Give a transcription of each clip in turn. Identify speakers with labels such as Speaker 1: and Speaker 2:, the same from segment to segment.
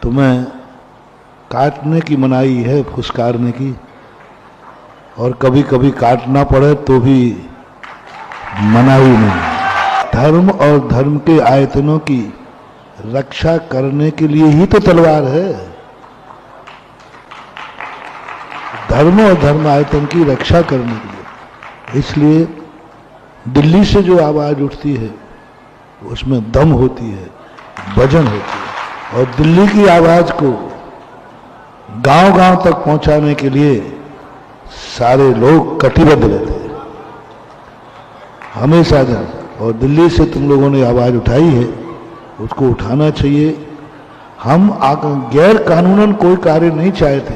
Speaker 1: तुम्हें काटने की मनाही है, फुसकारने की, और कभी कभी काटना पड़े तो भी मनाही नहीं। धर्म और धर्म के आयतनों की रक्षा करने के लिए ही तो तलवार है। धर्म और धर्म आयतन की रक्षा करने के लिए। इसलिए दिल्ली से जो आवाज उठती है उसमें दम होती है, वजन होती है, और दिल्ली की आवाज को गांव-गांव तक पहुंचाने के लिए सारे लोग कटिबद्ध रहते हैं हमेशा। और दिल्ली से तुम लोगों ने आवाज उठाई है, उसको उठाना चाहिए। हम गैर कानूनन कोई कार्य नहीं चाहते,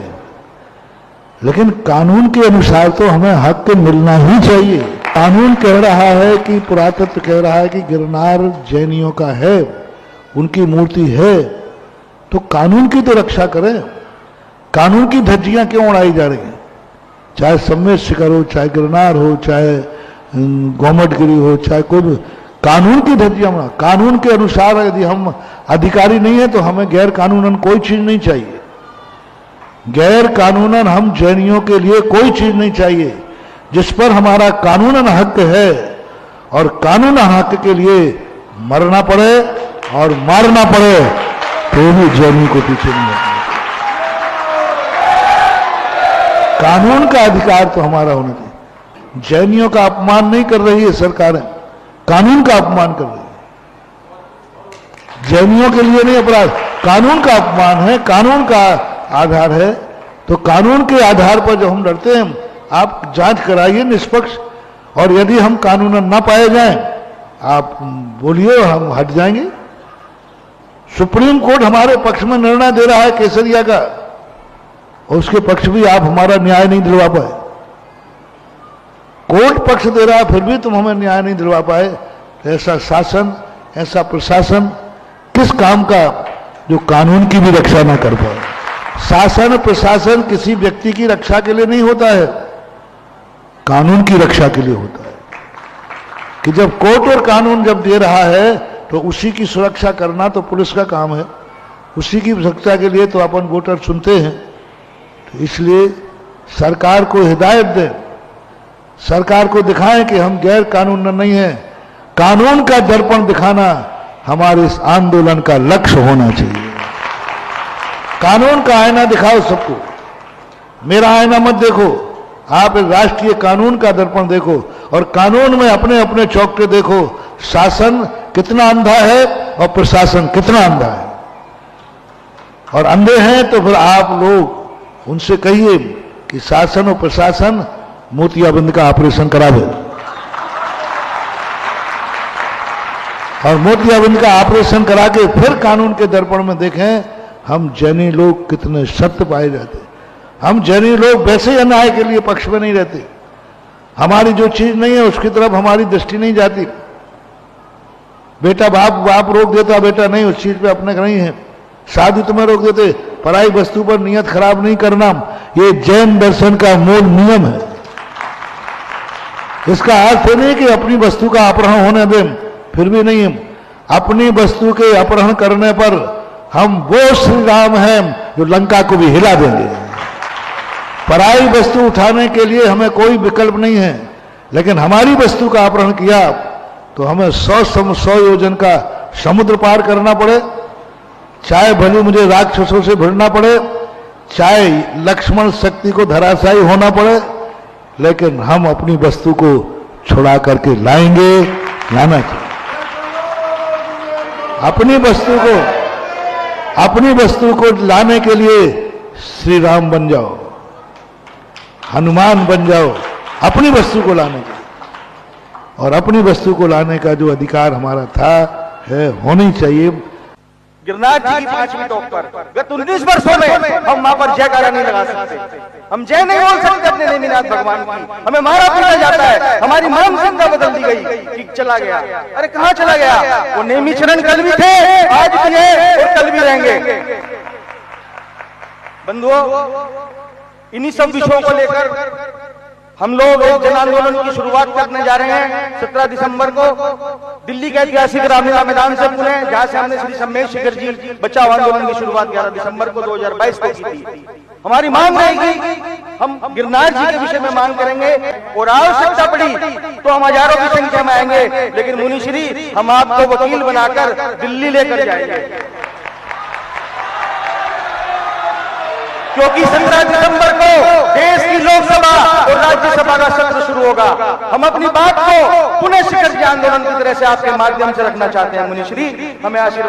Speaker 1: लेकिन कानून के अनुसार तो हमें हक मिलना ही चाहिए। कानून कह रहा है कि, पुरातत्व कह रहा है कि गिरनार जैनियों का है, उनकी मूर्ति है, तो कानून की तो रक्षा करें। कानून की धज्जियां क्यों उड़ाई जा रही हैं? चाहे सम्मेद शिखर हो, चाहे गिरनार हो, चाहे गोमटगिरी हो, चाहे कोई भी, कानून की धज्जियां उड़ा। कानून के अनुसार यदि हम अधिकारी नहीं है तो हमें गैर कानूनन कोई चीज नहीं चाहिए। गैर कानूनन हम जैनियों के लिए कोई चीज नहीं चाहिए। जिस पर हमारा कानूनन हक है, और कानूनन हक के लिए मरना पड़े और मारना पड़े तो भी जैनी को पीछे नहीं हटना। कानून का अधिकार तो हमारा होना चाहिए। जैनियों का अपमान नहीं कर रही है सरकारें, कानून का अपमान कर रही है। जैनियों के लिए नहीं अपराध, कानून का अपमान है, कानून का आधार है। तो कानून के आधार पर जो हम लड़ते हैं, आप जांच कराइए निष्पक्ष, और यदि हम कानूनन ना पाए जाएं, आप बोलिए, हम हट जाएंगे। सुप्रीम कोर्ट हमारे पक्ष में निर्णय दे रहा है केसरिया का, और उसके पक्ष भी आप हमारा न्याय नहीं दिलवा पाए। कोर्ट पक्ष दे रहा है, फिर भी तुम हमें न्याय नहीं दिलवा पाए। ऐसा शासन, ऐसा प्रशासन किस काम का, जो कानून की भी रक्षा ना कर पाए। शासन प्रशासन किसी व्यक्ति की रक्षा के लिए नहीं होता है, कानून की रक्षा के लिए होता है। कि जब कोर्ट और कानून जब दे रहा है तो उसी की सुरक्षा करना तो पुलिस का काम है। उसी की सुरक्षा के लिए तो अपन वोटर चुनते हैं। तो इसलिए सरकार को हिदायत दें, सरकार को दिखाएं कि हम गैर कानून नहीं हैं। कानून का दर्पण दिखाना हमारे इस आंदोलन का लक्ष्य होना चाहिए। कानून का आईना दिखाओ सबको, मेरा आईना मत देखो। आप राष्ट्रीय कानून का दर्पण देखो, और कानून में अपने अपने चौकटे देखो। शासन कितना अंधा है और प्रशासन कितना अंधा है। और अंधे हैं तो फिर आप लोग उनसे कहिए कि शासन और प्रशासन मोतियाबिंद का ऑपरेशन करावे, और मोतियाबिंद का ऑपरेशन करा के फिर कानून के दर्पण में देखें हम जैनी लोग कितने सख्त पाए जाते। हम जैनी लोग वैसे ही अन्याय के लिए पक्ष में नहीं रहते। हमारी जो चीज नहीं है उसकी तरफ हमारी दृष्टि नहीं जाती। बेटा बाप रोक देता, बेटा नहीं उस चीज पे अपने नहीं है। शादी तुम्हें रोक देते, पराई वस्तु पर नियत खराब नहीं करना, ये जैन दर्शन का मूल नियम है। इसका अर्थ नहीं कि अपनी वस्तु का अपहरण होने दें, फिर भी नहीं। अपनी वस्तु के अपहरण करने पर हम वो श्री राम हैं जो लंका को भी हिला देंगे। पराई वस्तु उठाने के लिए हमें कोई विकल्प नहीं है, लेकिन हमारी वस्तु का अपहरण किया तो हमें 100 योजन का समुद्र पार करना पड़े, चाहे भले मुझे राक्षसों से भिड़ना पड़े, चाहे लक्ष्मण शक्ति को धराशायी होना पड़े, लेकिन हम अपनी वस्तु को छुड़ा करके लाएंगे, लाना चाहिए। अपनी वस्तु को लाने के लिए श्री राम बन जाओ, हनुमान बन जाओ, अपनी वस्तु को लाने के लिए। और अपनी वस्तु को लाने का जो अधिकार हमारा था है होनी चाहिए।
Speaker 2: गिरनार जी की 5वीं टॉप पर गत 19 वर्षों में हम वहां पर जयकारा नहीं लगा सकते। हम जय नहीं बोल सकते अपने नेमिनाथ भगवान की। हमें मारा पीटा जाता है, हमारी मानसिकता बदल दी गई कि चला गया। अरे कहां चला गया? वो नेमी चरण कल भी थे, आज भी है और कल भी रहेंगे। बंधुओं, इन्हीं सब विषयों को लेकर हम लोग एक जन आंदोलन की शुरुआत करने जा रहे हैं 17 दिसंबर को दिल्ली के ऐतिहासिक रामलीला मैदान से पुणे, जहां से हमने श्री सम्मेश शिखर जी बचाओ आंदोलन की शुरुआत 11 दिसंबर को 2022 को की थी। हमारी मांग रहेगी, हम गिरनार जी के विषय में मांग करेंगे और आवश्यकता पड़ी तो हम हजारों की संख्या में आएंगे, लेकिन मुनीश्री हम आपको वकील बनाकर दिल्ली लेकर जाएंगे, क्योंकि 17 दिसंबर को देश की लोकसभा और राज्यसभा का सत्र शुरू होगा। हम अपनी बात को पुनः शिखर जी आंदोलन की तरह से आपके माध्यम से रखना चाहते हैं। मुनीश्री हमें आशीर्वाद